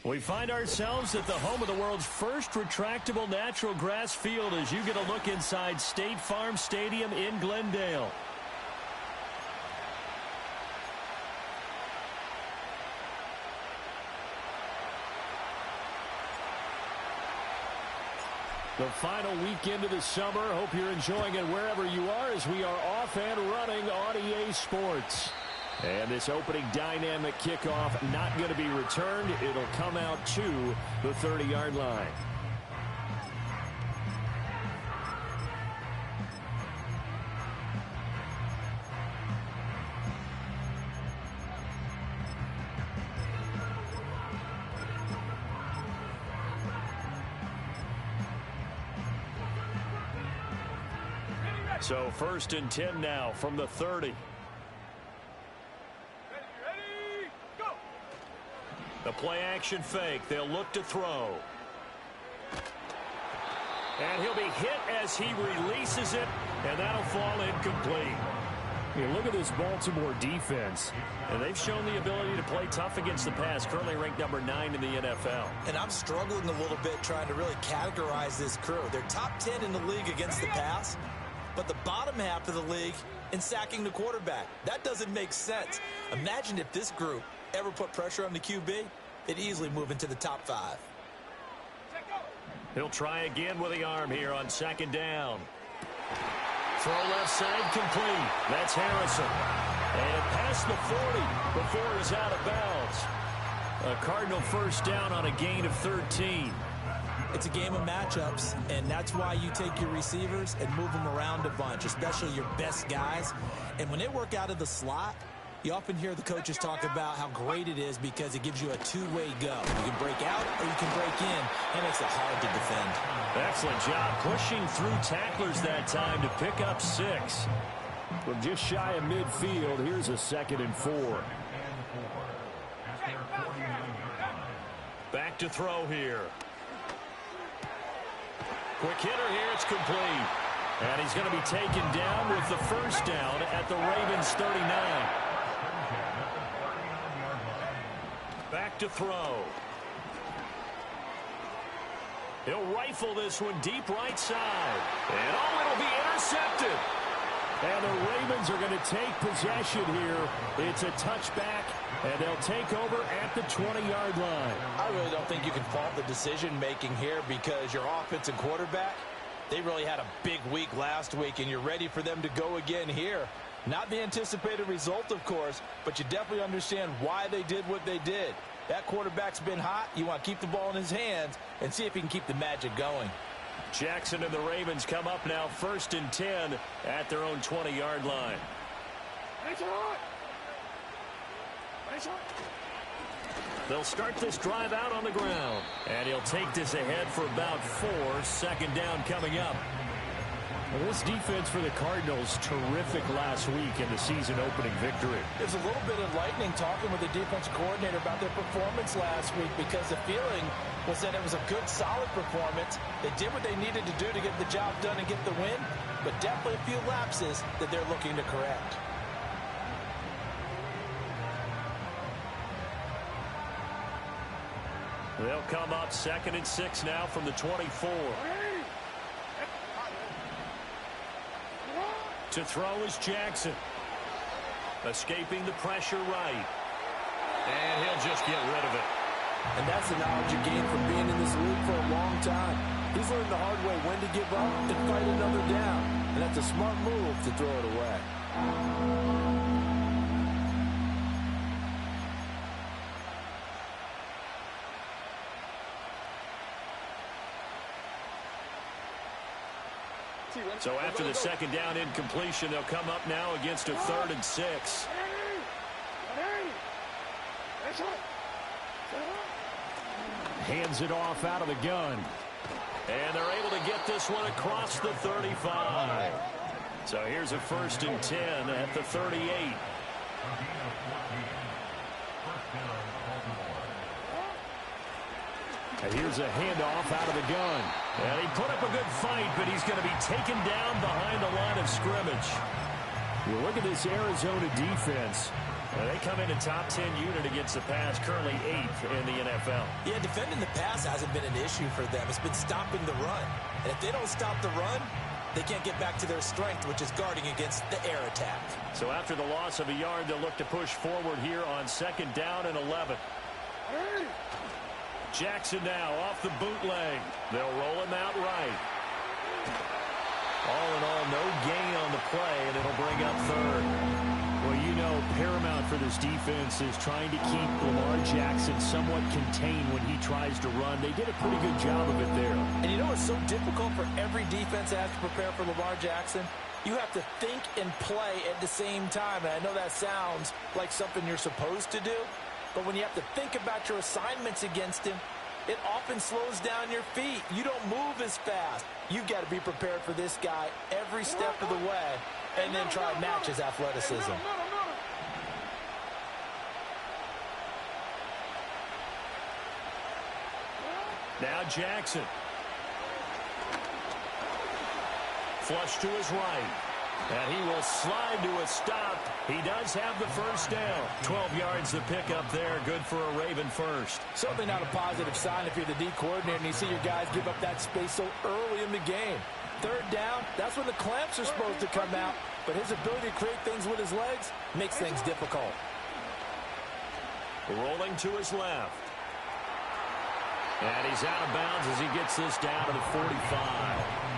We find ourselves at the home of the world's first retractable natural grass field as you get a look inside State Farm Stadium in Glendale. The final weekend of the summer. Hope you're enjoying it wherever you are as we are off and running on EA Sports. And this opening dynamic kickoff not going to be returned. It'll come out to the 30-yard line. So 1st and 10 now from the 30. The play action fake. They'll look to throw. And he'll be hit as he releases it, and that'll fall incomplete. You look at this Baltimore defense, and they've shown the ability to play tough against the pass, currently ranked number 9 in the NFL. And I'm struggling a little bit trying to really categorize this crew. They're top 10 in the league against the pass, but the bottom half of the league in sacking the quarterback. That doesn't make sense. Imagine if this group ever put pressure on the QB, they'd easily move into the top 5. He'll try again with the arm here on 2nd down. Throw left side complete. That's Harrison. And past the 40 before he's out of bounds. A Cardinal first down on a gain of 13. It's a game of matchups, and that's why you take your receivers and move them around a bunch, especially your best guys. And when they work out of the slot, you often hear the coaches talk about how great it is because it gives you a two-way go. You can break out or you can break in. That makes it hard to defend. Excellent job pushing through tacklers that time to pick up 6. From just shy of midfield, here's a 2nd and 4. Back to throw here. Quick hitter here, it's complete. And he's going to be taken down with the first down at the Ravens 39. Back to throw. He'll rifle this one deep right side. And it'll be intercepted. And the Ravens are going to take possession here. It's a touchback, and they'll take over at the 20-yard line. I really don't think you can fault the decision-making here because your offense and quarterback, they really had a big week last week, and you're ready for them to go again here. Not the anticipated result, of course, but you definitely understand why they did what they did. That quarterback's been hot. You want to keep the ball in his hands and see if he can keep the magic going. Jackson and the Ravens come up now 1st and 10 at their own 20-yard line. They'll start this drive out on the ground. And he'll take this ahead for about 4. 2nd down coming up. Well, this defense for the Cardinals, terrific last week in the season-opening victory. It was a little bit enlightening talking with the defensive coordinator about their performance last week because the feeling was that it was a good, solid performance. They did what they needed to do to get the job done and get the win, but definitely a few lapses that they're looking to correct. They'll come up 2nd and 6 now from the 24. To throw is Jackson. Escaping the pressure right. And he'll just get rid of it. And that's the knowledge you gain from being in this league for a long time. He's learned the hard way when to give up and fight another down. And that's a smart move to throw it away. So after the 2nd down incompletion, they'll come up now against a 3rd and 6. Hands it off out of the gun. And they're able to get this one across the 35. So here's a 1st and 10 at the 38. And here's a handoff out of the gun. And he put up a good fight, but he's going to be taken down behind the line of scrimmage. You look at this Arizona defense. They come in a top 10 unit against the pass, currently 8th in the NFL. Yeah, defending the pass hasn't been an issue for them. It's been stopping the run. And if they don't stop the run, they can't get back to their strength, which is guarding against the air attack. So after the loss of a yard, they'll look to push forward here on 2nd down and 11. Jackson now off the bootleg. They'll roll him out right. All in all, no gain on the play, and it'll bring up 3rd. Well, you know, paramount for this defense is trying to keep Lamar Jackson somewhat contained when he tries to run. They did a pretty good job of it there. And you know it's so difficult for every defense that has to prepare for Lamar Jackson? You have to think and play at the same time. And I know that sounds like something you're supposed to do, but when you have to think about your assignments against him, it often slows down your feet. You don't move as fast. You've got to be prepared for this guy every step of the way and then try to match his athleticism. Now Jackson. Flush to his right. And he will slide to a stop. He does have the first down. 12 yards to pick up there. Good for a Raven first. Certainly not a positive sign if you're the D coordinator and you see your guys give up that space so early in the game. 3rd down, that's when the clamps are supposed to come out. But his ability to create things with his legs makes things difficult. Rolling to his left. And he's out of bounds as he gets this down to the 45.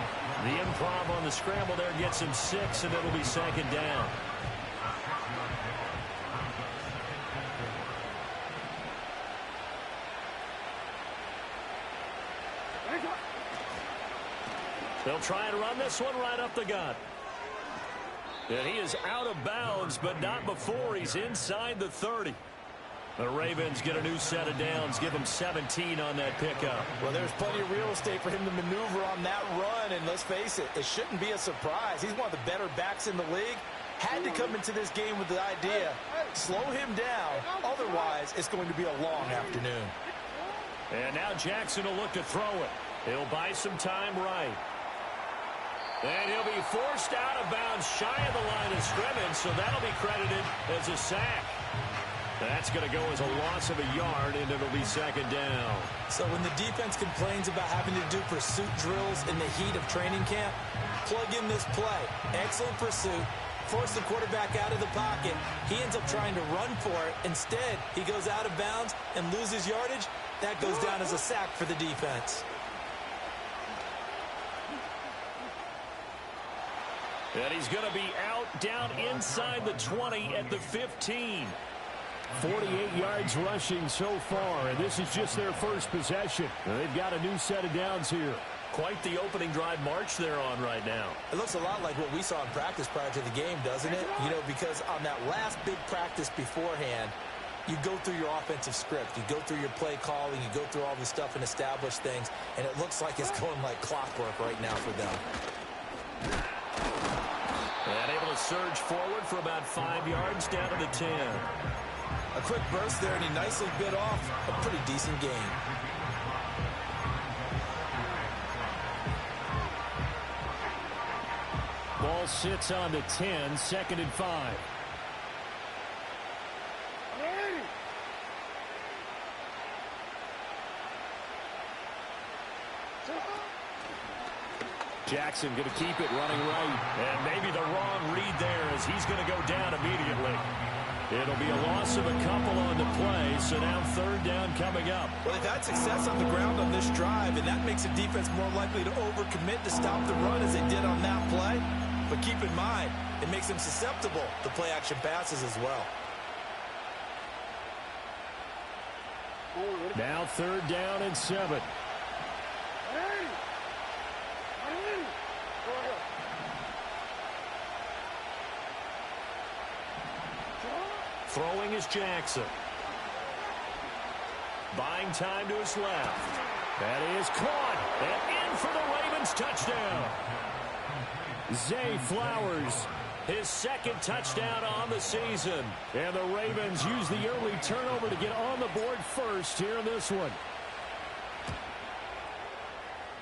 The improv on the scramble there gets him 6, and it'll be 2nd down. They'll try and run this one right up the gut. And he is out of bounds, but not before he's inside the 30. The Ravens get a new set of downs, give him 17 on that pickup. Well, there's plenty of real estate for him to maneuver on that run, and let's face it, it shouldn't be a surprise. He's one of the better backs in the league. Had to come into this game with the idea, slow him down, otherwise it's going to be a long afternoon. And now Jackson will look to throw it. He'll buy some time right. And he'll be forced out of bounds shy of the line of scrimmage, so that'll be credited as a sack. That's going to go as a loss of a yard, and it'll be 2nd down. So when the defense complains about having to do pursuit drills in the heat of training camp, plug in this play. Excellent pursuit. Force the quarterback out of the pocket. He ends up trying to run for it. Instead, he goes out of bounds and loses yardage. That goes down as a sack for the defense. And he's going to be out down inside the 20 at the 15. 48 yards rushing so far, and this is just their first possession. They've got a new set of downs here. Quite the opening drive march they're on right now. It looks a lot like what we saw in practice prior to the game, doesn't it? You know, because on that last big practice beforehand, you go through your offensive script. You go through your play calling. You go through all the stuff and establish things, and it looks like it's going like clockwork right now for them. And able to surge forward for about 5 yards down to the 10. A quick burst there, and he nicely bit off a pretty decent gain. Ball sits on the 10, 2nd and 5. Jackson going to keep it running right. And maybe the wrong read there as he's going to go down immediately. It'll be a loss of a couple on the play, so now 3rd down coming up. Well, they've had success on the ground on this drive, and that makes the defense more likely to overcommit to stop the run as they did on that play. But keep in mind, it makes them susceptible to play-action passes as well. Now 3rd down and 7. Throwing is Jackson. Buying time to his left. That is caught. And in for the Ravens touchdown. Zay Flowers, his 2nd touchdown on the season. And the Ravens use the early turnover to get on the board first here in this one.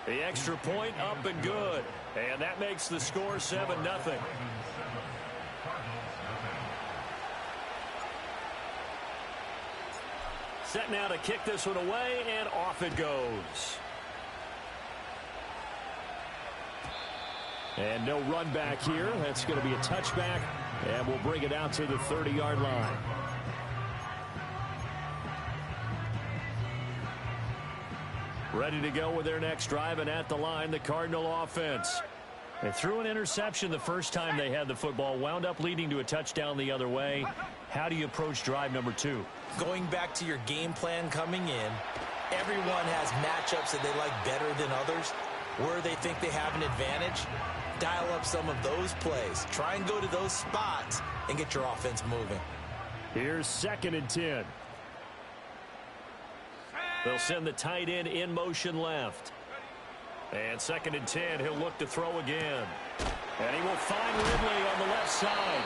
The extra point up and good. And that makes the score 7-0. Set now to kick this one away, and off it goes. And no run back here. That's going to be a touchback, and we'll bring it out to the 30-yard line. Ready to go with their next drive, and at the line, the Cardinal offense. They threw an interception the first time they had the football, wound up leading to a touchdown the other way. How do you approach drive number 2? Going back to your game plan coming in, everyone has matchups that they like better than others. Where they think they have an advantage, dial up some of those plays. Try and go to those spots and get your offense moving. Here's 2nd and 10. They'll send the tight end in motion left. And 2nd and 10, he'll look to throw again. And he will find Ridley on the left side.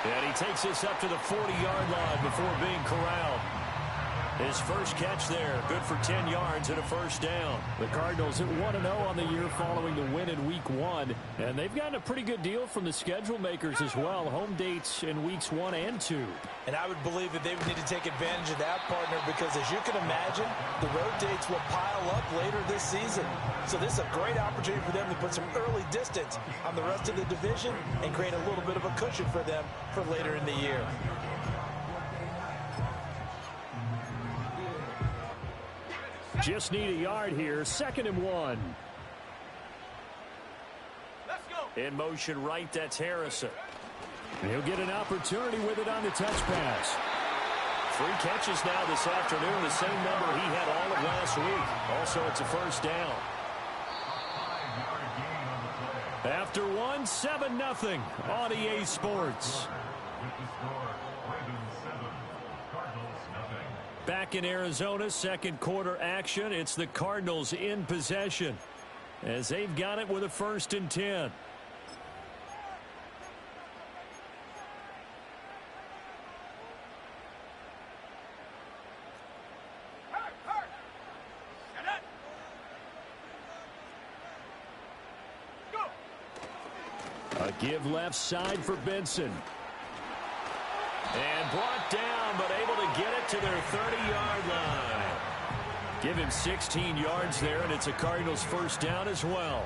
And he takes this up to the 40-yard line before being corralled. His first catch there, good for 10 yards and a first down. The Cardinals at 1-0 on the year following the win in Week 1. And they've gotten a pretty good deal from the schedule makers as well. Home dates in Weeks 1 and 2. And I would believe that they would need to take advantage of that, partner, because as you can imagine, the road dates will pile up later this season. So this is a great opportunity for them to put some early distance on the rest of the division and create a little bit of a cushion for them for later in the year. Just need a yard here. 2nd and 1. Let's go. In motion right, that's Harrison. And he'll get an opportunity with it on the touch pass. 3 catches now this afternoon, the same number he had all of last week. Also, it's a first down. After 1, 7-0 on EA Sports. Back in Arizona, second quarter action. It's the Cardinals in possession as they've got it with a 1st and 10. A give left side for Benson. And brought down, but able to get it to their 30-yard line. Give him 16 yards there, and it's a Cardinals first down as well.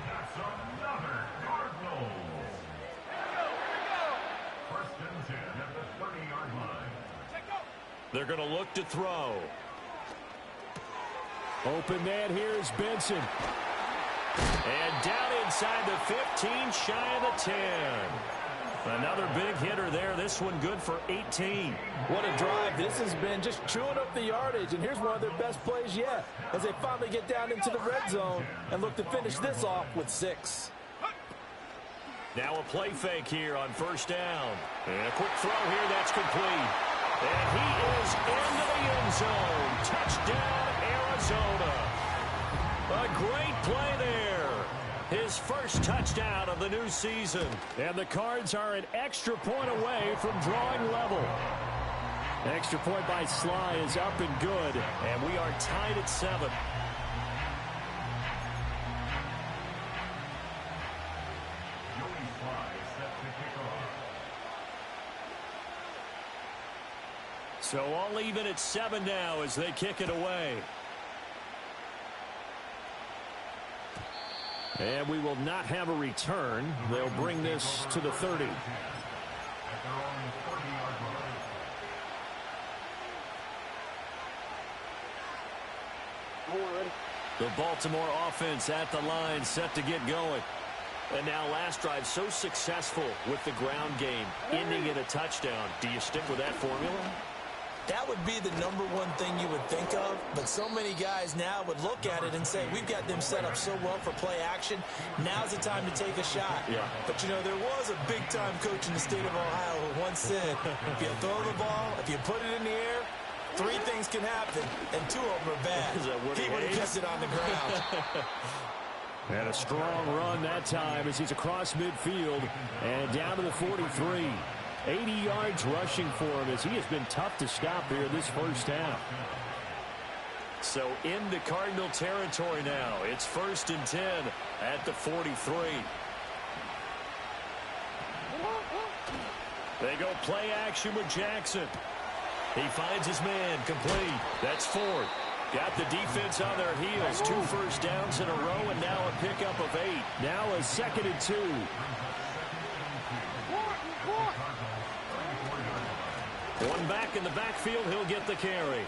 That's another Cardinals. First and 10 at the 30-yard line. They're going to look to throw. Open man here is Benson. And down inside the 15, shy of the 10. Another big hitter there. This one good for 18. What a drive. This has been just chewing up the yardage, and here's one of their best plays yet as they finally get down into the red zone and look to finish this off with 6. Now a play fake here on first down. And a quick throw here. That's complete. And he is into the end zone. Touchdown, Arizona. A great play there. His first touchdown of the new season. And the Cards are an extra point away from drawing level. Extra point by Sly is up and good. And we are tied at 7. So all even at 7 now as they kick it away. And we will not have a return. They'll bring this to the 30. The Baltimore offense at the line, set to get going. And now last drive so successful with the ground game, ending in a touchdown. Do you stick with that formula? That would be the number one thing you would think of, but so many guys now would look at it and say, we've got them set up so well for play action. Now's the time to take a shot. Yeah. But, you know, there was a big-time coach in the state of Ohio who once said, if you throw the ball, if you put it in the air, 3 things can happen, and 2 of them are bad. He would have kept it on the ground. And a strong run that time as he's across midfield and down to the 43. 80 yards rushing for him as he has been tough to stop here this first half. So into Cardinal territory now. It's 1st and 10 at the 43. They go play action with Jackson. He finds his man, complete. That's Ford. Got the defense on their heels. 2 first downs in a row, and now a pickup of 8. Now a 2nd and 2. One back in the backfield. He'll get the carry.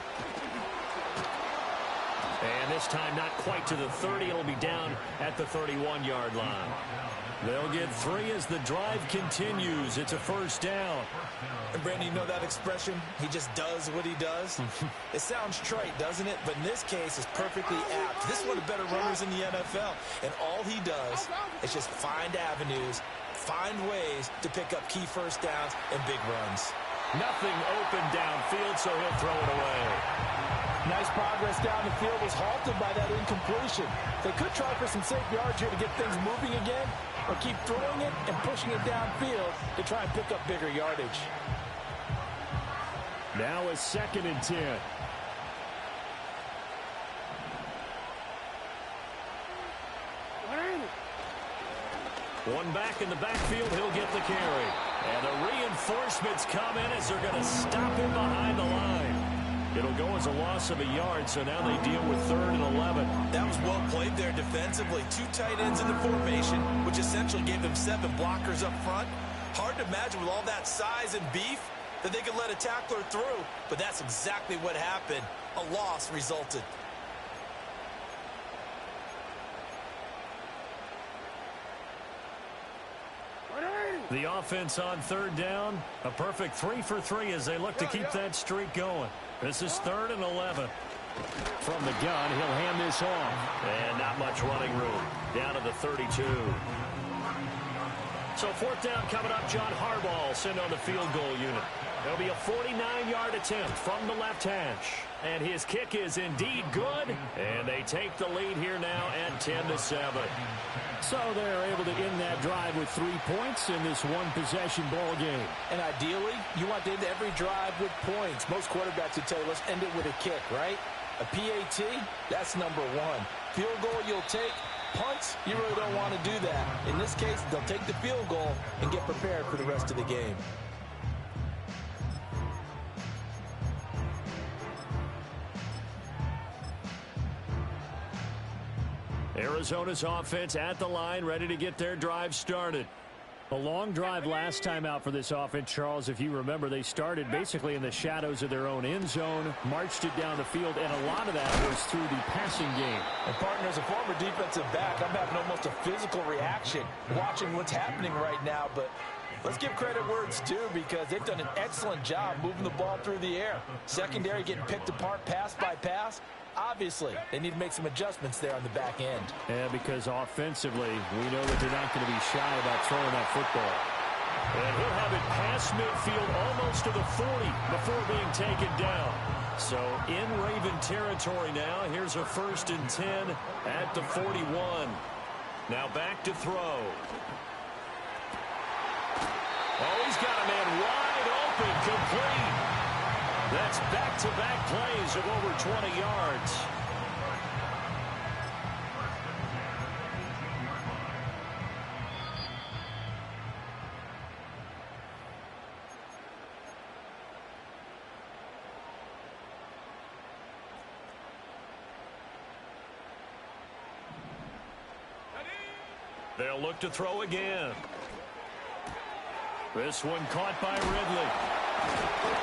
And this time not quite to the 30. It'll be down at the 31-yard line. They'll get 3 as the drive continues. It's a first down. And Brandon, you know that expression? He just does what he does. It sounds trite, doesn't it? But in this case, it's perfectly apt. This is one of the better runners in the NFL. And all he does is just find avenues, find ways to pick up key first downs and big runs. Nothing open downfield, so he'll throw it away. Nice progress down the field was halted by that incompletion. They could try for some safe yards here to get things moving again, or keep throwing it and pushing it downfield to try and pick up bigger yardage. Now a 2nd and 10. One back in the backfield, he'll get the carry. And the reinforcements come in as they're going to stop him behind the line. It'll go as a loss of a yard, so now they deal with 3rd and 11. That was well played there defensively. 2 tight ends in the formation, which essentially gave them 7 blockers up front. Hard to imagine with all that size and beef that they could let a tackler through, but that's exactly what happened. A loss resulted. The offense on 3rd down, a perfect 3 for 3 as they look to keep that streak going. This is 3rd and 11. From the gun, he'll hand this off. And not much running room. Down to the 32. So 4th down coming up. John Harbaugh sent on the field goal unit. It'll be a 49-yard attempt from the left hash. And his kick is indeed good. And they take the lead here now at 10-7. So they're able to end that drive with 3 points in this one-possession ball game. And ideally, you want to end every drive with points. Most quarterbacks would tell you, let's end it with a kick, right? A PAT, that's number 1. Field goal you'll take. Punts, you really don't want to do that. In this case, they'll take the field goal and get prepared for the rest of the game. Arizona's offense at the line, ready to get their drive started. A long drive last time out for this offense, Charles. If you remember, they started basically in the shadows of their own end zone, marched it down the field, and a lot of that was through the passing game. And partner, as a former defensive back, I'm having almost a physical reaction watching what's happening right now. But let's give credit where it's due, because they've done an excellent job moving the ball through the air. Secondary getting picked apart pass by pass. Obviously, they need to make some adjustments there on the back end. Yeah, because offensively, we know that they're not going to be shy about throwing that football. And he'll have it past midfield almost to the 40 before being taken down. So in Raven territory now. Here's a 1st and 10 at the 41. Now back to throw. Oh, he's got a man wide open, complete. That's back-to-back plays of over 20 yards. They'll look to throw again. This one caught by Ridley.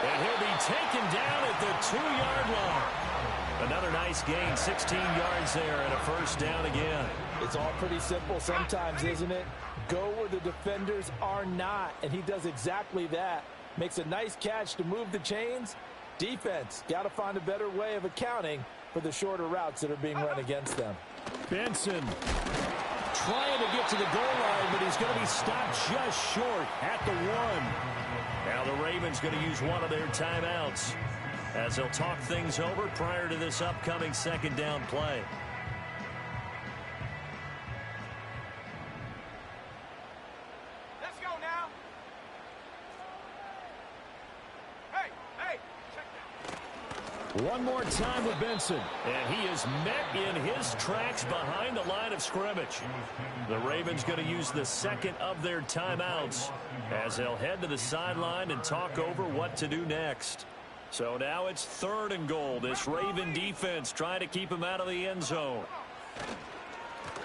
And he'll be taken down at the 2-yard line. Another nice gain, 16 yards there, and a first down again. It's all pretty simple sometimes, isn't it? Go where the defenders are not, and he does exactly that. Makes a nice catch to move the chains. Defense, got to find a better way of accounting for the shorter routes that are being run against them. Benson trying to get to the goal line, but he's going to be stopped just short at the 1. Now the Ravens going to use one of their timeouts as they'll talk things over prior to this upcoming 2nd down play. Let's go now. Hey, check that. One more time with Benson, and he is met in his tracks behind the line of scrimmage. The Ravens going to use the 2nd of their timeouts as they'll head to the sideline and talk over what to do next. So now it's 3rd and goal. This Raven defense trying to keep him out of the end zone.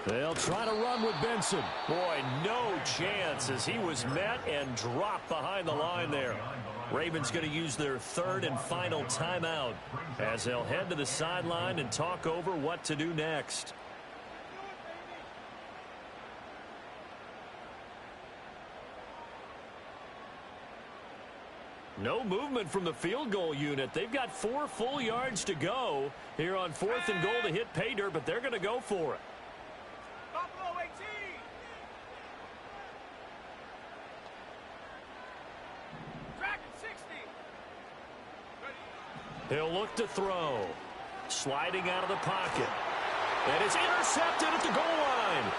They'll try to run with Benson. Boy, no chance as he was met and dropped behind the line there. Ravens going to use their 3rd and final timeout as they'll head to the sideline and talk over what to do next. No movement from the field goal unit. They've got 4 full yards to go here on 4th and goal to hit pay dirt, but they're going to go for it. Buffalo 18. Dragon 60. He'll look to throw. Sliding out of the pocket. And it's intercepted at the goal line.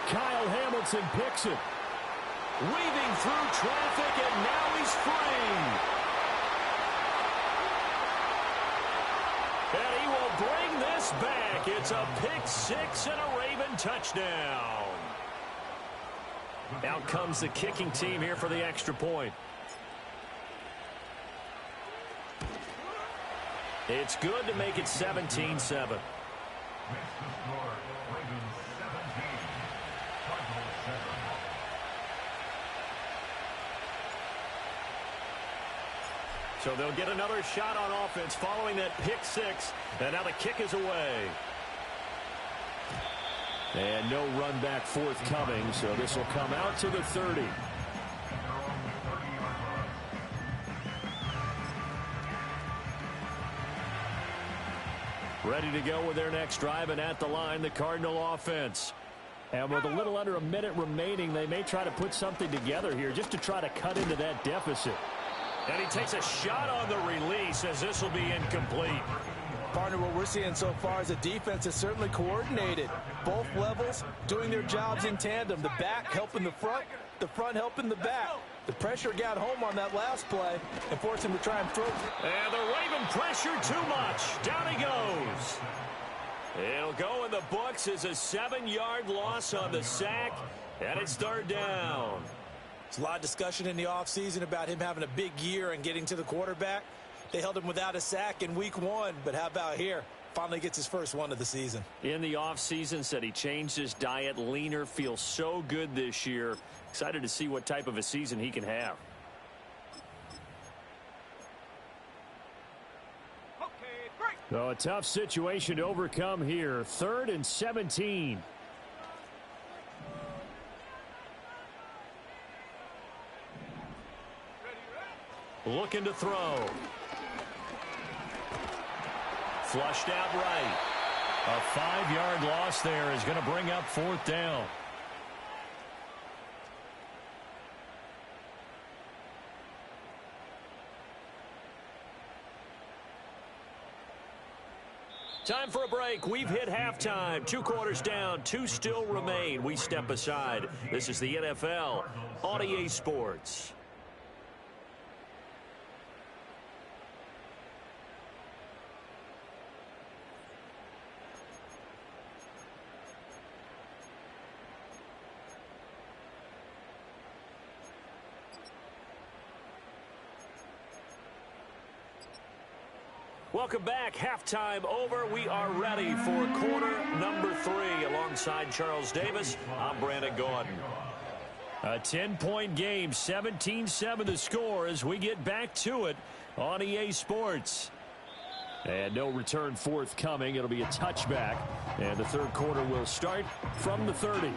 Kyle Hamilton picks it. Weaving through traffic, and now he's free. And he will bring this back. It's a pick 6 and a Raven touchdown. Out comes the kicking team here for the extra point. It's good to make it 17-7. So they'll get another shot on offense following that pick 6. And now the kick is away. And no run back forthcoming, so this will come out to the 30. Ready to go with their next drive, and at the line, the Cardinal offense. And with a little under a minute remaining, they may try to put something together here just to try to cut into that deficit. And he takes a shot on the release as this will be incomplete. Partner, what we're seeing so far is a defense that's certainly coordinated. Both levels doing their jobs in tandem. The back helping the front helping the back. The pressure got home on that last play and forced him to try and throw. And the Raven pressure too much. Down he goes. It'll go in the books as a 7-yard loss on the sack, and it's 3rd down. There's a lot of discussion in the offseason about him having a big year and getting to the quarterback. They held him without a sack in week 1, but how about here? Finally gets his first one of the season. In the offseason, said he changed his diet, leaner, feels so good this year. Excited to see what type of a season he can have. Okay, great. So a tough situation to overcome here. 3rd and 17. Looking to throw. Flushed out right. A 5-yard loss there is going to bring up 4th down. Time for a break. We've hit halftime. 2 quarters down. 2 still remain. We step aside. This is the NFL on EA Sports. Welcome back. Halftime over. We are ready for quarter number 3. Alongside Charles Davis, I'm Brandon Gordon. A 10-point game, 17-7 the score as we get back to it on EA Sports. And no return forthcoming. It'll be a touchback. And the 3rd quarter will start from the 30.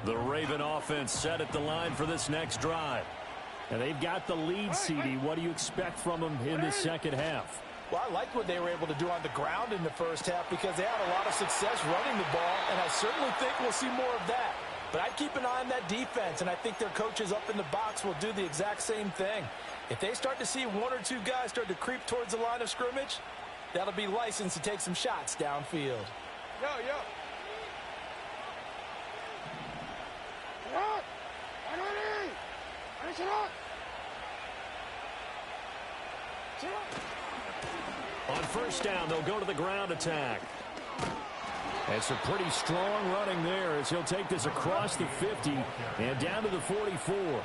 The Raven offense set at the line for this next drive. And they've got the lead, CD. What do you expect from them in the second half? Well, I like what they were able to do on the ground in the first half because they had a lot of success running the ball, and I certainly think we'll see more of that. But I'd keep an eye on that defense, and I think their coaches up in the box will do the exact same thing. If they start to see 1 or 2 guys start to creep towards the line of scrimmage, that'll be licensed to take some shots downfield. Yo. On first down, they'll go to the ground attack. And some pretty strong running there as he'll take this across the 50 and down to the 44.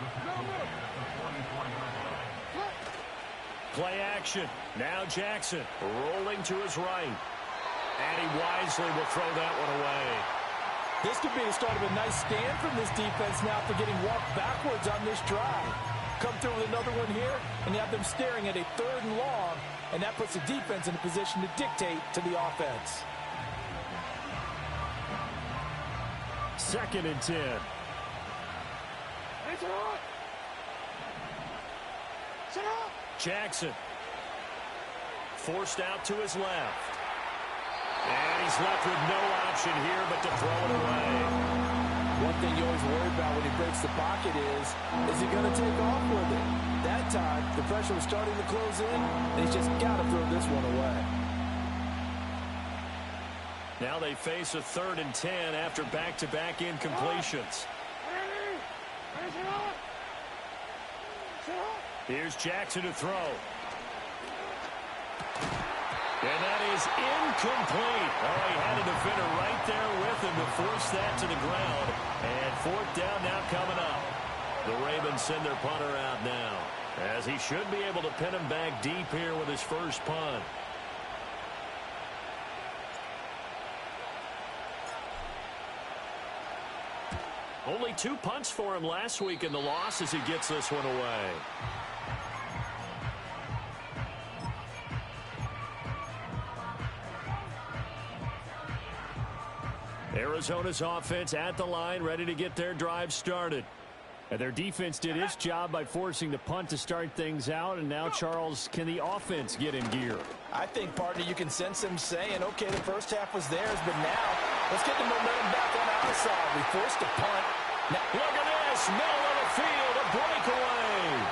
Play action. Now Jackson rolling to his right. And he wisely will throw that one away. This could be the start of a nice stand from this defense now after getting walked backwards on this drive. Come through with another one here, and you have them staring at a 3rd and long, and that puts the defense in a position to dictate to the offense. 2nd and 10. Jackson forced out to his left. And he's left with no option here but to throw it away. One thing you always worry about when he breaks the pocket is he going to take off with it? That time, the pressure was starting to close in, and he's just got to throw this one away. Now they face a 3rd and 10 after back-to-back incompletions. Here's Jackson to throw. And that is incomplete. Oh, he had a defender right there with him to force that to the ground. And 4th down now coming up. The Ravens send their punter out now, as he should be able to pin him back deep here with his first punt. Only 2 punts for him last week in the loss as he gets this one away. Arizona's offense at the line, ready to get their drive started. And their defense did its job by forcing the punt to start things out. And now, Charles, can the offense get in gear? I think, partner, you can sense them saying, okay, the first half was theirs, but now let's get the momentum back on our side. We forced a punt. Now, look at this. Middle of the field, a breakaway.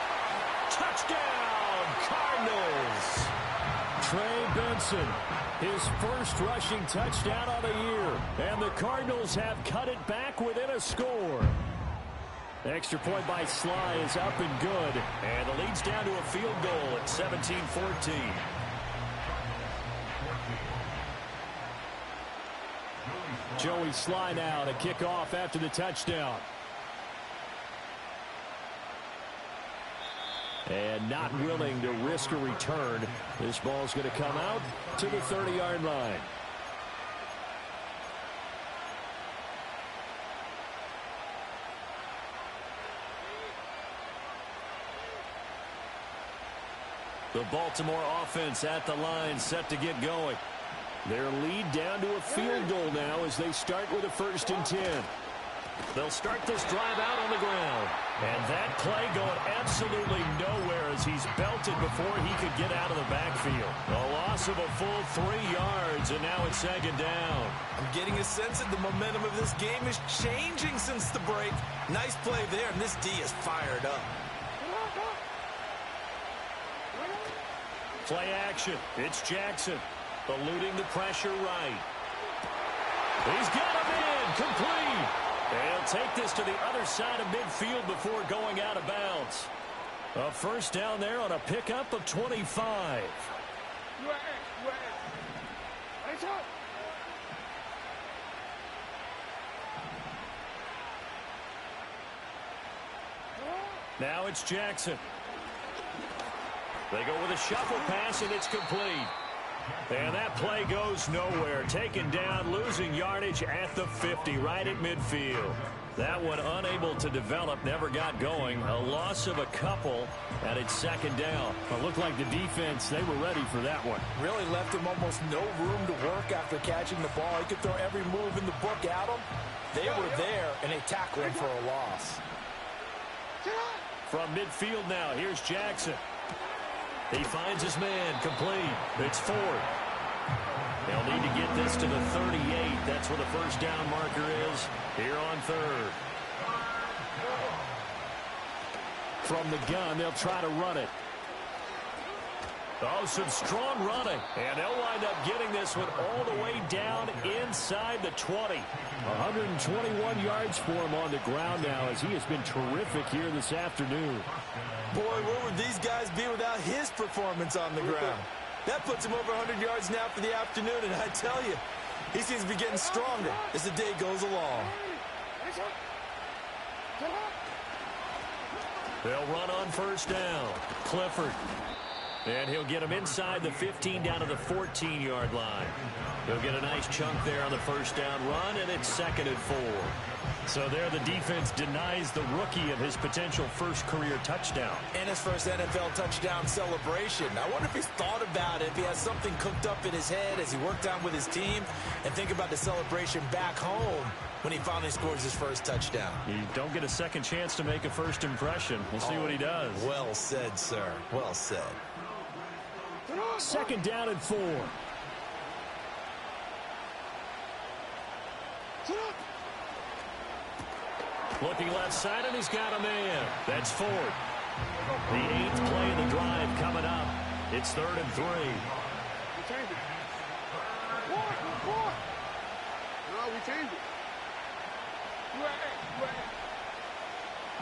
Touchdown, Cardinals. Trey Benson, his first rushing touchdown of the year. And the Cardinals have cut it back within a score. The extra point by Sly is up and good. And the lead's down to a field goal at 17-14. Joey Sly now to kick off after the touchdown. And not willing to risk a return. This ball's going to come out to the 30-yard line. The Baltimore offense at the line, set to get going. Their lead down to a field goal now as they start with a 1st and 10. They'll start this drive out on the ground. And that play going absolutely nowhere as he's belted before he could get out of the backfield. A loss of a full 3 yards, and now it's 2nd down. I'm getting a sense that the momentum of this game is changing since the break. Nice play there, and this D is fired up. Play action. It's Jackson. Eluding the pressure right. He's got him in. Complete. They'll take this to the other side of midfield before going out of bounds. A 1st down there on a pickup of 25. Now it's Jackson. They go with a shuffle pass, and it's complete. And that play goes nowhere. Taken down, losing yardage at the 50, right at midfield. That one unable to develop, never got going. A loss of a couple, and it's 2nd down. It looked like the defense, they were ready for that one. Really left him almost no room to work after catching the ball. He could throw every move in the book at him. They were there, and they tackled him for a loss. From midfield now, here's Jackson. He finds his man, complete. It's 4th. They'll need to get this to the 38. That's where the 1st down marker is here on 3rd. From the gun, they'll try to run it. Oh, some strong running. And they'll wind up getting this one all the way down inside the 20. 121 yards for him on the ground now as he has been terrific here this afternoon. Boy, where would these guys be without his performance on the ground? That puts him over 100 yards now for the afternoon, and I tell you, he seems to be getting stronger as the day goes along. They'll run on first down. Clifford. And he'll get him inside the 15 down to the 14-yard line. He'll get a nice chunk there on the first down run, and it's 2nd and 4. So there the defense denies the rookie of his potential first career touchdown. And his first NFL touchdown celebration. I wonder if he's thought about it, if he has something cooked up in his head as he worked out with his team, and think about the celebration back home when he finally scores his first touchdown. You don't get a second chance to make a first impression. We'll see what he does. Well said, sir. Well said. 2nd down and 4. Looking left side, and he's got a man. That's Ford. The 8th play of the drive coming up. It's 3rd and 3.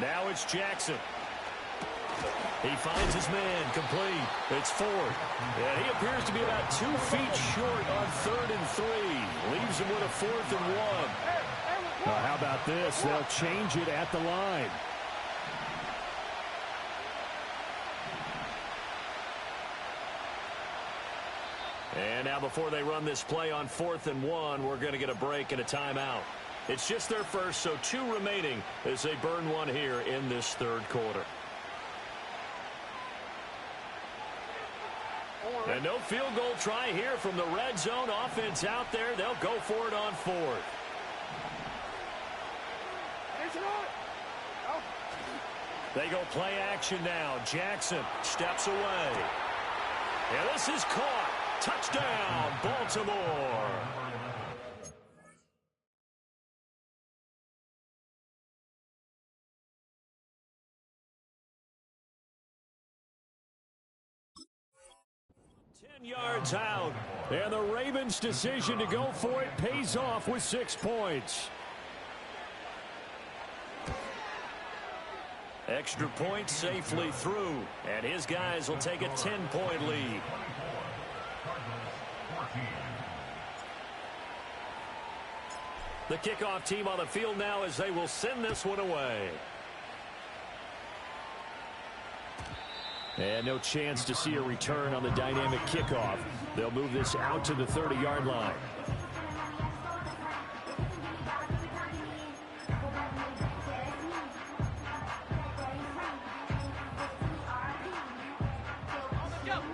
Now it's Jackson. He finds his man, complete. It's Ford. And he appears to be about 2 feet short on 3rd and 3. Leaves him with a 4th and 1. How about this? They'll change it at the line. And now before they run this play on 4th and 1, we're going to get a break and a timeout. It's just their first, so 2 remaining as they burn one here in this 3rd quarter. And no field goal try here from the red zone. Offense out there. They'll go for it on 4th. They go play action now. Jackson steps away. And this is caught. Touchdown, Baltimore. Yards out, and the Ravens' decision to go for it pays off with 6 points. Extra point safely through, and his guys will take a 10-point lead. The kickoff team on the field now as they will send this one away. And no chance to see a return on the dynamic kickoff. They'll move this out to the 30-yard line.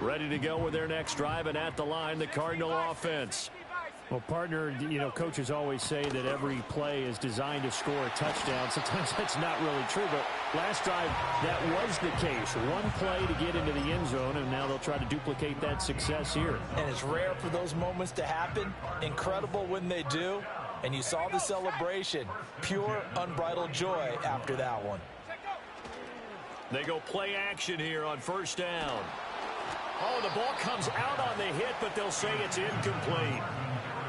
Ready to go with their next drive, and at the line, the Cardinal offense. Well, partner, you know, coaches always say that every play is designed to score a touchdown. Sometimes that's not really true, but last drive, that was the case. One play to get into the end zone, and now they'll try to duplicate that success here. And it's rare for those moments to happen. Incredible when they do. And you saw the celebration. Pure, unbridled joy after that one. They go play action here on first down. Oh, the ball comes out on the hit, but they'll say it's incomplete.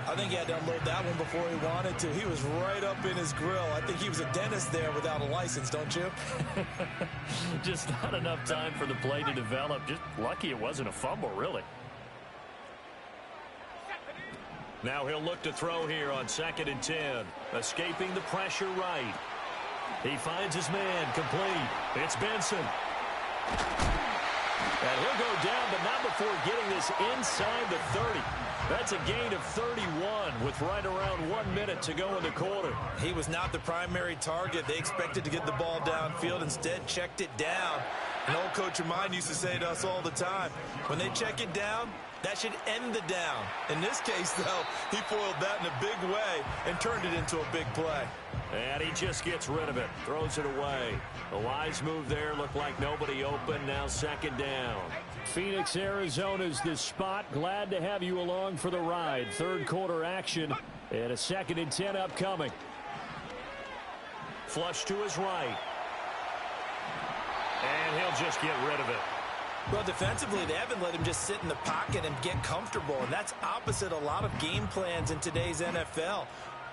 I think he had to unload that one before he wanted to. He was right up in his grill. I think he was a dentist there without a license, don't you? Just not enough time for the play to develop. Just lucky it wasn't a fumble, really. Now he'll look to throw here on 2nd and 10. Escaping the pressure right. He finds his man, complete. It's Benson. And he'll go down, but not before getting this inside the 30. That's a gain of 31 with right around 1 minute to go in the quarter. He was not the primary target. They expected to get the ball downfield. Instead, checked it down. An old coach of mine used to say to us all the time, when they check it down, that should end the down. In this case, though, he foiled that in a big way and turned it into a big play. And he just gets rid of it, throws it away. A wise move there, looked like nobody open, now 2nd down. Phoenix, Arizona's the spot. Glad to have you along for the ride. 3rd quarter action and a 2nd and 10 upcoming. Flush to his right. And he'll just get rid of it. Well, defensively, they haven't let him just sit in the pocket and get comfortable, and that's opposite a lot of game plans in today's NFL.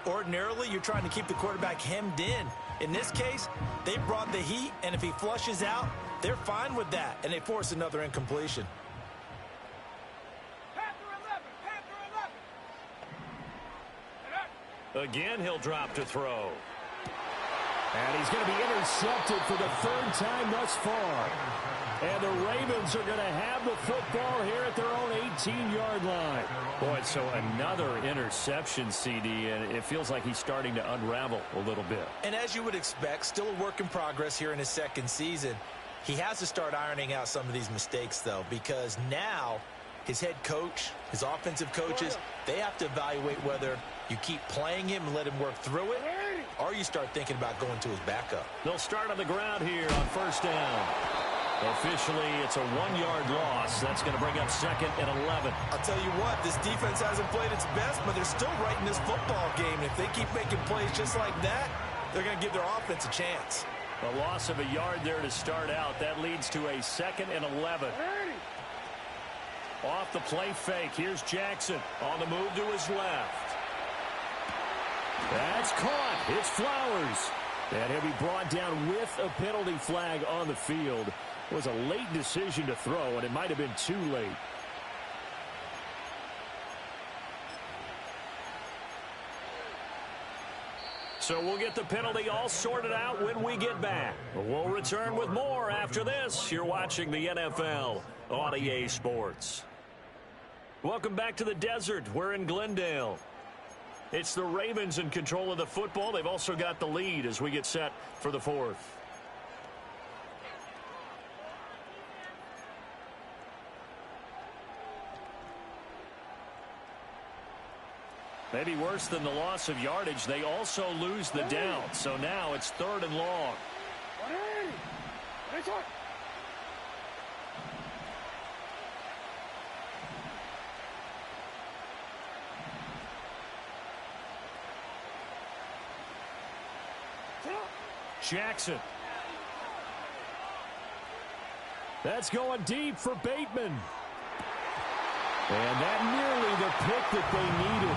Ordinarily, you're trying to keep the quarterback hemmed in. In this case, they brought the heat, and if he flushes out, they're fine with that, and they force another incompletion. Again, he'll drop to throw. And he's going to be intercepted for the third time thus far. And the Ravens are going to have the football here at their own 18-yard line. Boy, so another interception, CD, and it feels like he's starting to unravel a little bit. And as you would expect, still a work in progress here in his second season. He has to start ironing out some of these mistakes, though, because now his head coach, his offensive coaches, they have to evaluate whether you keep playing him and let him work through it, or you start thinking about going to his backup. They'll start on the ground here on first down. Officially, it's a 1-yard loss. That's going to bring up second and 11. I'll tell you what, this defense hasn't played its best, but they're still right in this football game. And if they keep making plays just like that, they're going to give their offense a chance. A loss of a yard there to start out. That leads to a second and 11. Off the play fake. Here's Jackson on the move to his left. That's caught. It's Flowers. And he'll be brought down with a penalty flag on the field. It was a late decision to throw, and it might have been too late. So we'll get the penalty all sorted out when we get back. We'll return with more after this. You're watching the NFL on EA Sports. Welcome back to the desert. We're in Glendale. It's the Ravens in control of the football. They've also got the lead as we get set for the fourth. Maybe worse than the loss of yardage, they also lose the down. So now it's third and long. Jackson. That's going deep for Bateman. And that nearly the pick that they needed.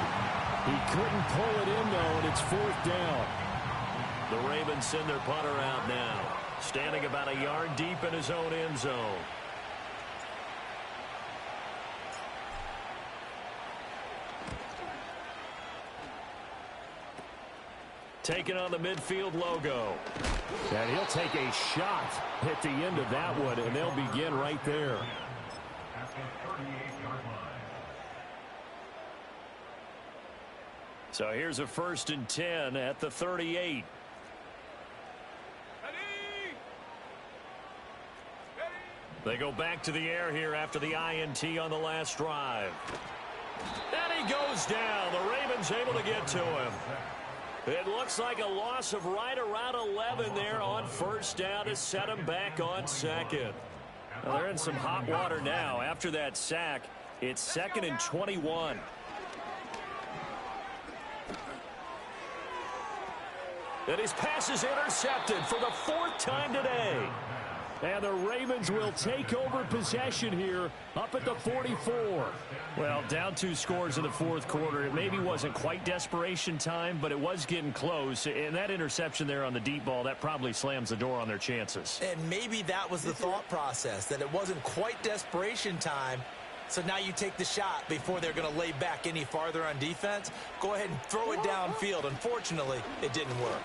He couldn't pull it in, though, and it's fourth down. The Ravens send their punter out now, standing about a yard deep in his own end zone. Taking on the midfield logo. And he'll take a shot at the end of that one, and they'll begin right there. So here's a 1st and 10 at the 38. They go back to the air here after the INT on the last drive. And he goes down. The Ravens able to get to him. It looks like a loss of right around 11 there on first down to set him back on second. Well, they're in some hot water now. After that sack, it's 2nd and 21. And his pass is intercepted for the 4th time today. And the Ravens will take over possession here up at the 44. Well, down 2 scores in the 4th quarter. It maybe wasn't quite desperation time, but it was getting close. And that interception there on the deep ball, that probably slams the door on their chances. And maybe that was the thought process, that it wasn't quite desperation time. So now you take the shot before they're going to lay back any farther on defense. Go ahead and throw it downfield. Unfortunately, it didn't work.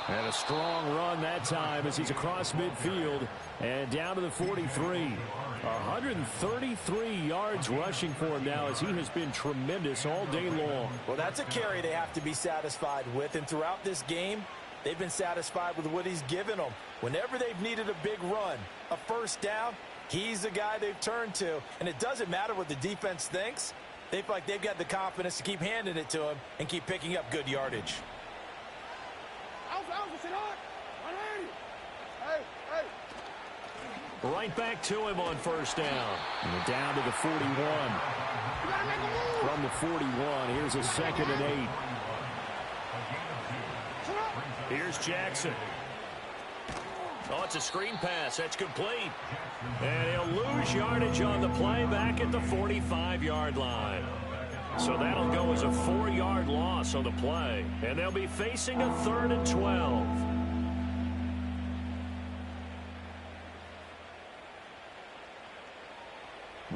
And a strong run that time as he's across midfield and down to the 43. 133 yards rushing for him now as he has been tremendous all day long. Well, that's a carry they have to be satisfied with. And throughout this game, they've been satisfied with what he's given them. Whenever they've needed a big run, a first down, he's the guy they've turned to. And it doesn't matter what the defense thinks. They feel like they've got the confidence to keep handing it to him and keep picking up good yardage. Right back to him on first down. And down to the 41. From the 41, here's a 2nd and 8. Here's Jackson. Oh, it's a screen pass. That's complete. And he'll lose yardage on the play back at the 45-yard line. So that'll go as a 4-yard loss on the play. And they'll be facing a 3rd and 12.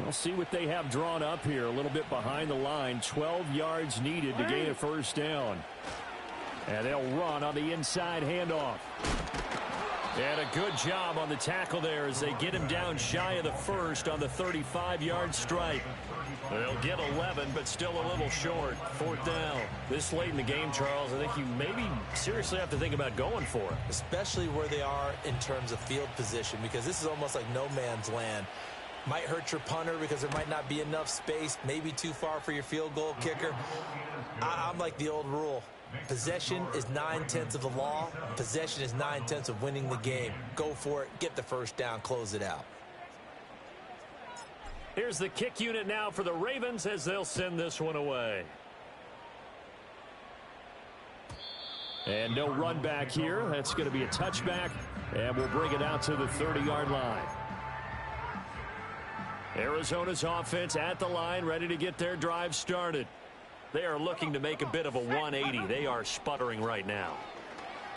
We'll see what they have drawn up here. A little bit behind the line. 12 yards needed to gain a first down. And they'll run on the inside handoff. And a good job on the tackle there as they get him down shy of the first on the 35-yard strike. They'll get 11, but still a little short. Fourth down. This late in the game, Charles, I think you maybe seriously have to think about going for it. Especially where they are in terms of field position, because this is almost like no man's land. Might hurt your punter because there might not be enough space, maybe too far for your field goal kicker. I'm like the old rule. Possession is 9/10 of the law. Possession is 9/10 of winning the game. Go for it. Get the first down. Close it out. Here's the kick unit now for the Ravens as they'll send this one away. And no run back here. That's going to be a touchback, and we'll bring it out to the 30-yard line. Arizona's offense at the line, ready to get their drive started. They are looking to make a bit of a 180. They are sputtering right now.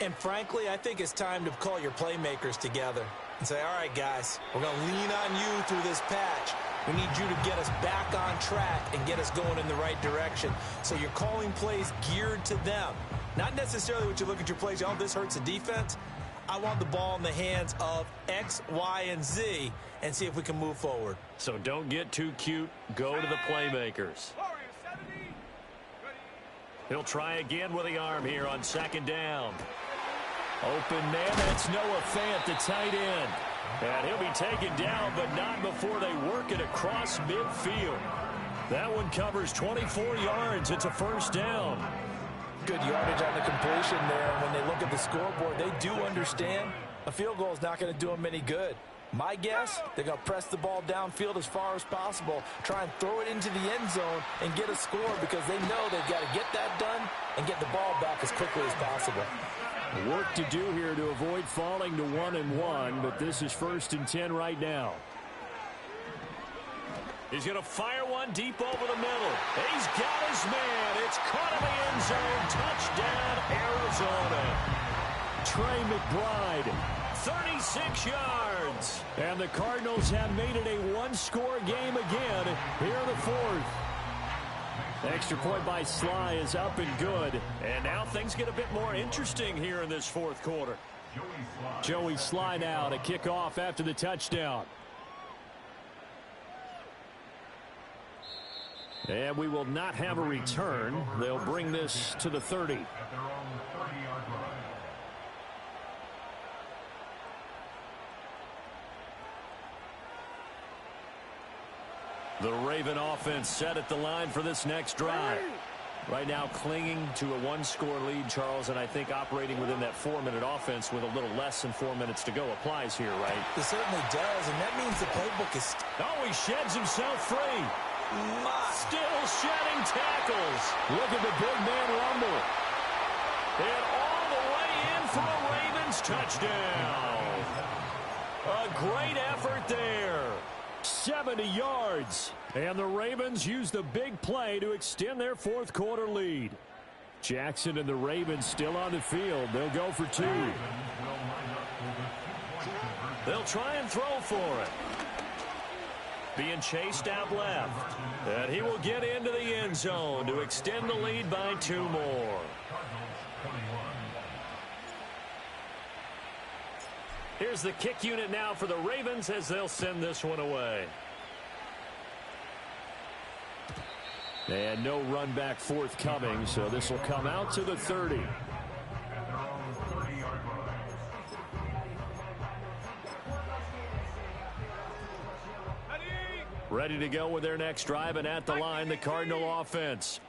And frankly, I think it's time to call your playmakers together and say, all right, guys, we're going to lean on you through this patch. We need you to get us back on track and get us going in the right direction. So you're calling plays geared to them. Not necessarily what you look at your plays, oh, this hurts the defense. I want the ball in the hands of X, Y, and Z and see if we can move forward. So don't get too cute. Go to the playmakers. He'll try again with the arm here on second down. Open man, that's Noah Fant, the tight end. And he'll be taken down, but not before they work it across midfield. That one covers 24 yards. It's a first down. Good yardage on the completion there. And when they look at the scoreboard, they do understand a field goal is not going to do them any good. My guess, they're going to press the ball downfield as far as possible, try and throw it into the end zone and get a score because they know they've got to get that done and get the ball back as quickly as possible. Work to do here to avoid falling to 1-1, but this is 1st and 10 right now. He's going to fire one deep over the middle. He's got his man. It's caught in the end zone. Touchdown, Arizona. Trey McBride, 36 yards. And the Cardinals have made it a one-score game again here in the fourth. Extra point by Sly is up and good. And now things get a bit more interesting here in this fourth quarter. Joey Sly now to kick off after the touchdown. And we will not have a return. They'll bring this to the 30. The Raven offense set at the line for this next drive. Right now clinging to a one-score lead, Charles, and I think operating within that 4-minute offense with a little less than 4 minutes to go applies here, right? It certainly does, and that means the playbook is... Oh, he sheds himself free. Still shedding tackles. Look at the big man rumble. And all the way in for a Ravens touchdown. A great effort there. 70 yards. And the Ravens use the big play to extend their fourth quarter lead. Jackson and the Ravens still on the field. They'll go for 2. They'll try and throw for it. Being chased out left. And he will get into the end zone to extend the lead by 2 more. Here's the kick unit now for the Ravens as they'll send this one away. And no run back forthcoming, so this will come out to the 30. Ready to go with their next drive, and at the line, the Cardinal offense.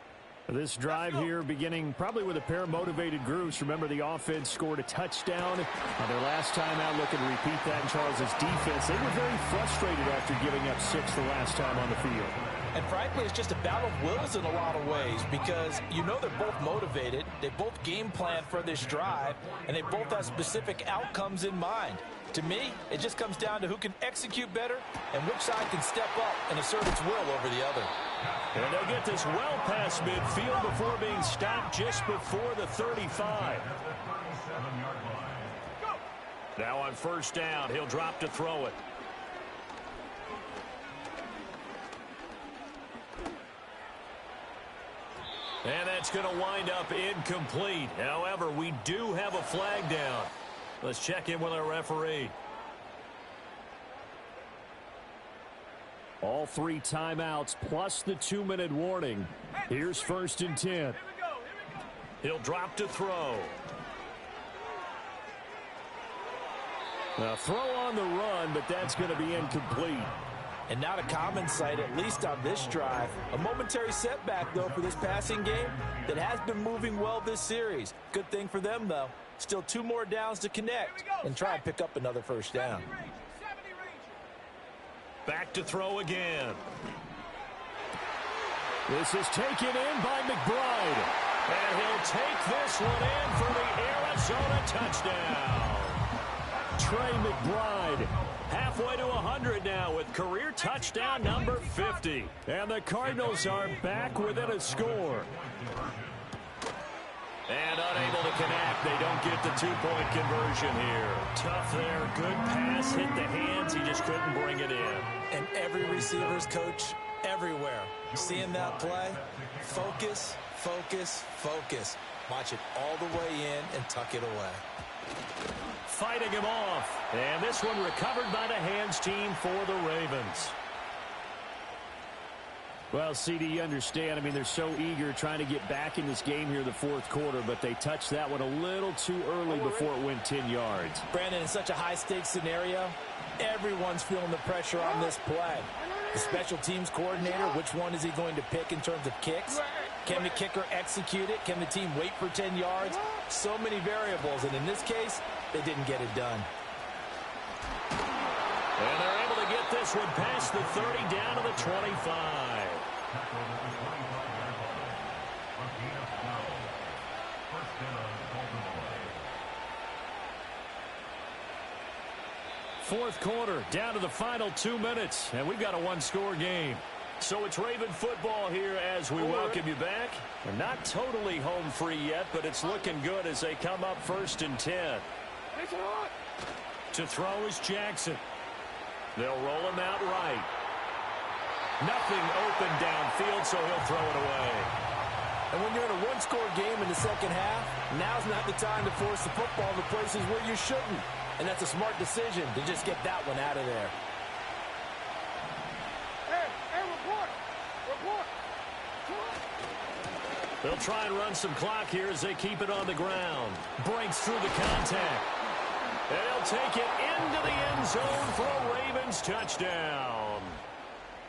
This drive here beginning probably with a pair of motivated groups. Remember, the offense scored a touchdown on their last time out. Looking to repeat that in Charles's defense. They were very frustrated after giving up 6 the last time on the field. And frankly, it's just a battle of wills in a lot of ways because you know they're both motivated. They both game plan for this drive, and they both have specific outcomes in mind. To me, it just comes down to who can execute better and which side can step up and assert its will over the other. And they'll get this well past midfield before being stopped just before the 35. Now on first down, he'll drop to throw it. And that's going to wind up incomplete. However, we do have a flag down. Let's check in with our referee. All 3 timeouts plus the 2-minute warning. Here's 1st and 10. He'll drop to throw. Now throw on the run, but that's going to be incomplete. And not a common sight, at least on this drive. A momentary setback, though, for this passing game that has been moving well this series. Good thing for them, though. Still 2 more downs to connect and try and pick up another first down. Back to throw again. This is taken in by McBride. And he'll take this one in for the Arizona touchdown. Trey McBride halfway to 100 now with career touchdown number 50. And the Cardinals are back within a score. And unable to connect. They don't get the 2-point conversion here. Tough there. Good pass. Hit the hands. He just couldn't bring it in. And every receiver's coach everywhere. Seeing that play, focus, focus, focus. Watch it all the way in and tuck it away. Fighting him off. And this one recovered by the hands team for the Ravens. Well, CD, you understand. I mean, they're so eager trying to get back in this game here in the 4th quarter, but they touched that one a little too early before it went 10 yards. Brandon, in such a high-stakes scenario, everyone's feeling the pressure on this play. The special teams coordinator, which one is he going to pick in terms of kicks? Can the kicker execute it? Can the team wait for 10 yards? So many variables, and in this case, they didn't get it done. And they're able to get this one past the 30 down to the 25. Fourth quarter, down to the final 2 minutes, and we've got a 1-score game. So it's Raven football here as we welcome you back. They're not totally home free yet, but it's looking good as they come up 1st and 10. To throw is Jackson. They'll roll him out right. Nothing open downfield, so he'll throw it away. And when you're in a 1-score game in the second half, now's not the time to force the football to places where you shouldn't. And that's a smart decision to just get that one out of there. Hey, report. They'll try and run some clock here as they keep it on the ground. Breaks through the contact. And he'll take it into the end zone for a Ravens touchdown.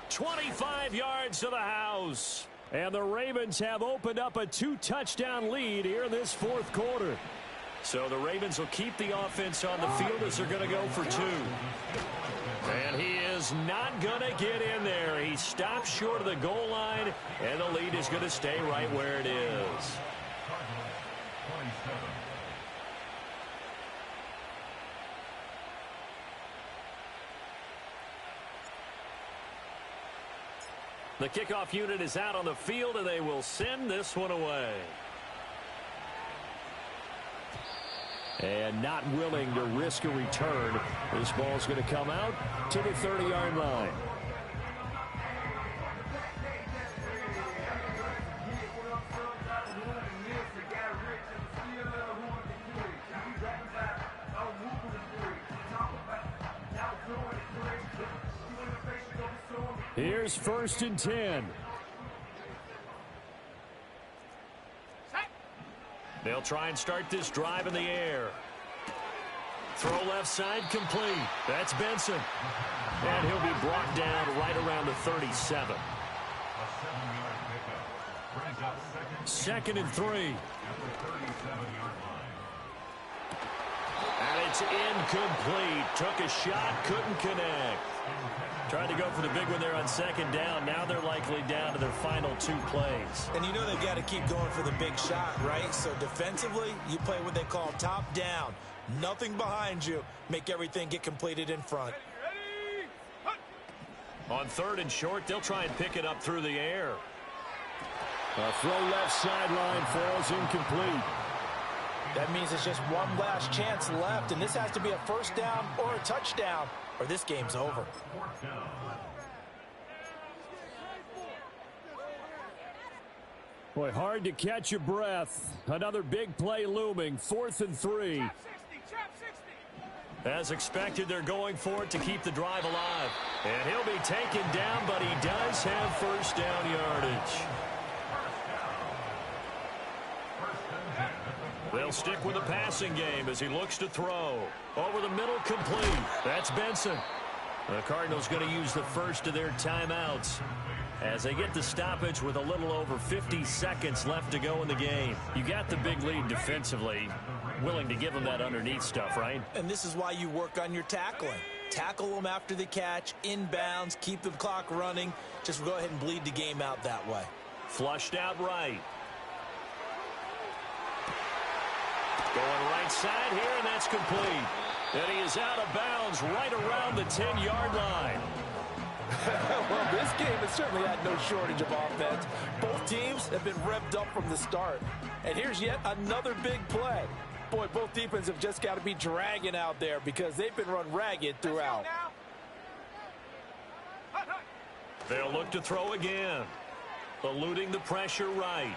25 yards to the house. And the Ravens have opened up a 2-touchdown lead here in this 4th quarter. So the Ravens will keep the offense on the field as they're going to go for 2. And he is not going to get in there. He stops short of the goal line, and the lead is going to stay right where it is. The kickoff unit is out on the field, and they will send this one away. And not willing to risk a return. This ball's going to come out to the 30-yard line. Here's 1st and 10. They'll try and start this drive in the air. Throw left side complete. That's Benson. And he'll be brought down right around the 37. 2nd and 3. And it's incomplete. Took a shot, couldn't connect. Tried to go for the big one there on 2nd down. Now they're likely down to their final 2 plays. And you know they've got to keep going for the big shot, right? So defensively, you play what they call top down. Nothing behind you. Make everything get completed in front. On 3rd and short, they'll try and pick it up through the air. A throw left sideline falls incomplete. That means it's just one last chance left, and this has to be a 1st down or a touchdown, or this game's over. Boy, hard to catch your breath. Another big play looming. 4th and 3. Chop 60, chop 60. As expected, they're going for it to keep the drive alive. And he'll be taken down, but he does have first down yardage. They'll stick with the passing game as he looks to throw. Over the middle, complete. That's Benson. The Cardinals going to use the first of their timeouts as they get the stoppage with a little over 50 seconds left to go in the game. You got the big lead defensively. Willing to give them that underneath stuff, right? And this is why you work on your tackling. Tackle them after the catch, inbounds, keep the clock running. Just go ahead and bleed the game out that way. Flushed out right. Going right side here, and that's complete. And he is out of bounds right around the 10-yard line. Well, this game has certainly had no shortage of offense. Both teams have been revved up from the start. And here's yet another big play. Boy, both defenses have just got to be dragging out there because they've been run ragged throughout. They'll look to throw again. Eluding the pressure right.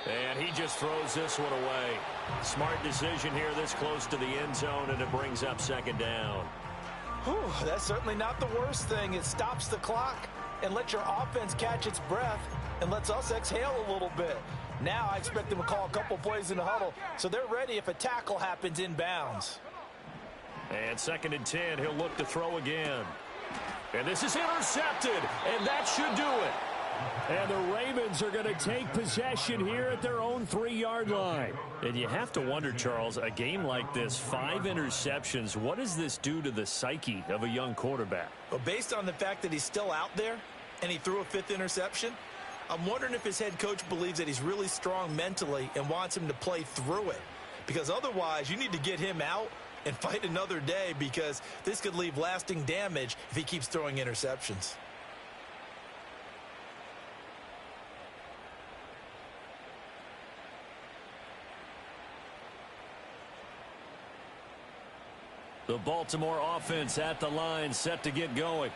And he just throws this one away. Smart decision here this close to the end zone, and it brings up second down. Whew, that's certainly not the worst thing. It stops the clock and lets your offense catch its breath and lets us exhale a little bit. Now I expect them to call a couple plays in the huddle, so they're ready if a tackle happens inbounds. And 2nd and 10, he'll look to throw again. And this is intercepted, and that should do it. And the Ravens are going to take possession here at their own 3-yard line. And you have to wonder, Charles, a game like this, 5 interceptions, what does this do to the psyche of a young quarterback? Well, based on the fact that he's still out there and he threw a 5th interception, I'm wondering if his head coach believes that he's really strong mentally and wants him to play through it. Because otherwise, you need to get him out and fight another day, because this could leave lasting damage if he keeps throwing interceptions. The Baltimore offense at the line, set to get going.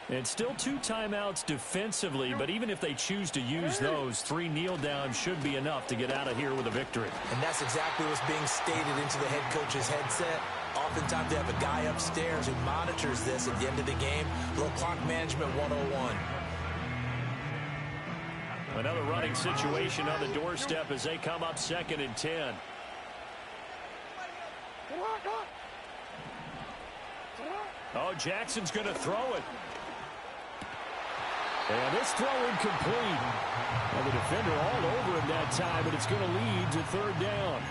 And still 2 timeouts defensively, but even if they choose to use those, 3 kneel downs should be enough to get out of here with a victory. And that's exactly what's being stated into the head coach's headset. Oftentimes they have a guy upstairs who monitors this at the end of the game. Little clock management 101. Another running situation on the doorstep as they come up 2nd and 10. Oh, Jackson's going to throw it. And this throw incomplete. And the defender all over him that time, and it's going to lead to 3rd down.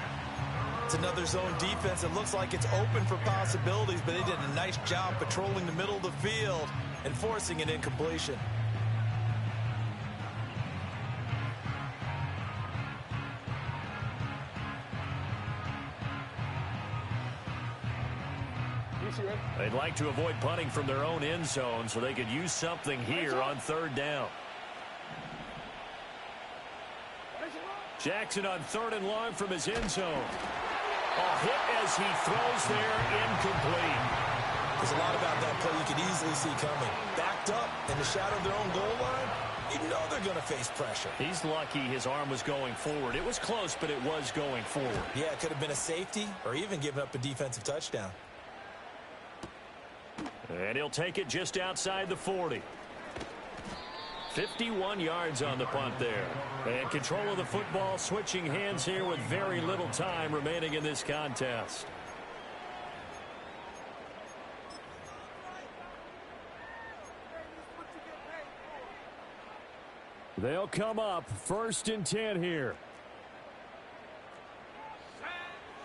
It's another zone defense. It looks like it's open for possibilities, but they did a nice job patrolling the middle of the field and forcing an incompletion. They'd like to avoid punting from their own end zone so they could use something here on 3rd down. Jackson on 3rd and long from his end zone. A hit as he throws there, incomplete. There's a lot about that play you could easily see coming. Backed up in the shadow of their own goal line, you know they're going to face pressure. He's lucky his arm was going forward. It was close, but it was going forward. Yeah, it could have been a safety or even given up a defensive touchdown. And he'll take it just outside the 40. 51 yards on the punt there. And control of the football, switching hands here with very little time remaining in this contest. They'll come up 1st and 10 here.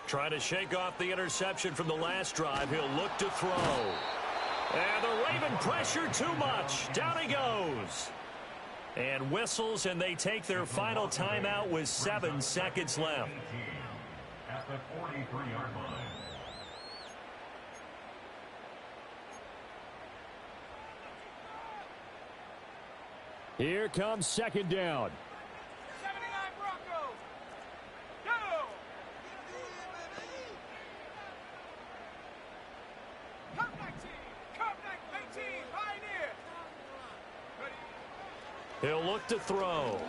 Trying to shake off the interception from the last drive. He'll look to throw. And the Raven pressure too much. Down he goes. And whistles, and they take their final timeout with 7 seconds left. At the 43-yard line. Here comes 2nd down. 79 Broncos. Go! Cup 19. Cup 19. Pioneer. He'll look to throw.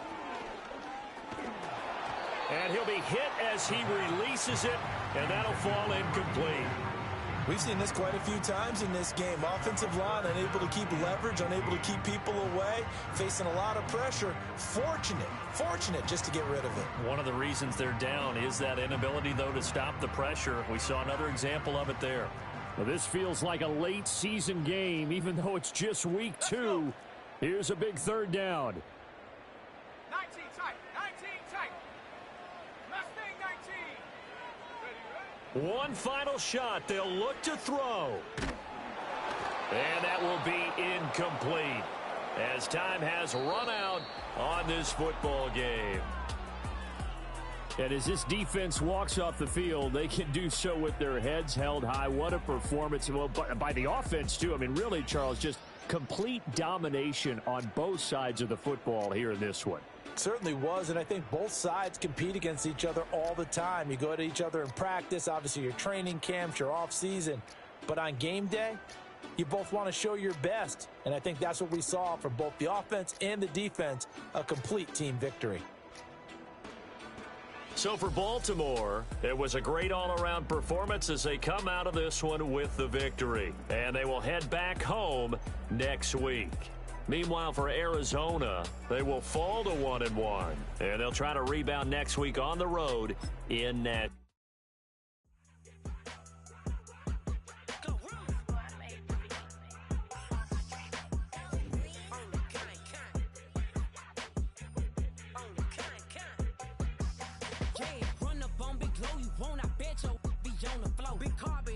And he'll be hit as he releases it, and that'll fall incomplete. We've seen this quite a few times in this game. Offensive line unable to keep leverage, unable to keep people away, facing a lot of pressure. Fortunate just to get rid of it. One of the reasons they're down is that inability, though, to stop the pressure. We saw another example of it there. Well, this feels like a late season game, even though it's just week 2. Here's a big third down. 19 tight. 19 tight. Mustang 19. Ready, ready? One final shot. They'll look to throw. And that will be incomplete as time has run out on this football game. And as this defense walks off the field, they can do so with their heads held high. What a performance. Well, by the offense, too. I mean, really, Charles, just complete domination on both sides of the football here in this one. Certainly was, and I think both sides compete against each other all the time. You go at each other in practice, obviously your training camps, your off-season. But on game day, you both want to show your best, and I think that's what we saw from both the offense and the defense, a complete team victory. So for Baltimore, it was a great all-around performance as they come out of this one with the victory. And they will head back home next week. Meanwhile, for Arizona, they will fall to 1-1. And they'll try to rebound next week on the road in Nashville. Run up on big glow, you won't, I bet you'll be on the floor. Big carbon